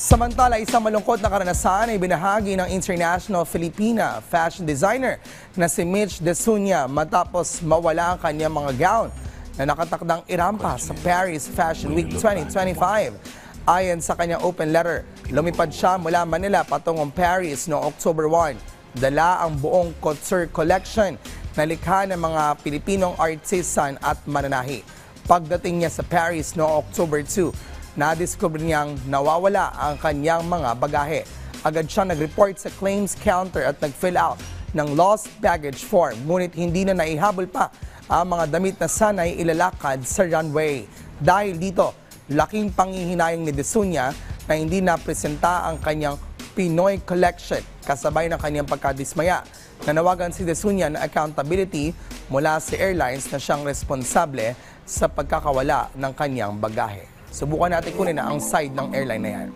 Samantala, isang malungkot na karanasan ay binahagi ng international Filipina fashion designer na si Mitch Desunia matapos mawala ang kanyang mga gown na nakatakdang irampa sa Paris Fashion Week 2025. Ayon sa kanyang open letter, lumipad siya mula Manila patungong Paris noong October 1. Dala ang buong couture collection na likha ng mga Pilipinong artisan at mananahi. Pagdating niya sa Paris noong October 2, nadiskubre niyang nawawala ang kanyang mga bagahe. Agad siya nag-report sa claims counter at nag-fill out ng lost baggage form. Ngunit hindi na naihabol pa ang mga damit na sana'y ilalakad sa runway. Dahil dito, laking panghihinayang ni Desunia na hindi napresenta ang kanyang Pinoy collection kasabay ng kanyang pagkadismaya. Nanawagan si Desunia ng accountability mula sa airlines na siyang responsable sa pagkakawala ng kanyang bagahe. Subukan natin kunin na ang side ng airline na yan.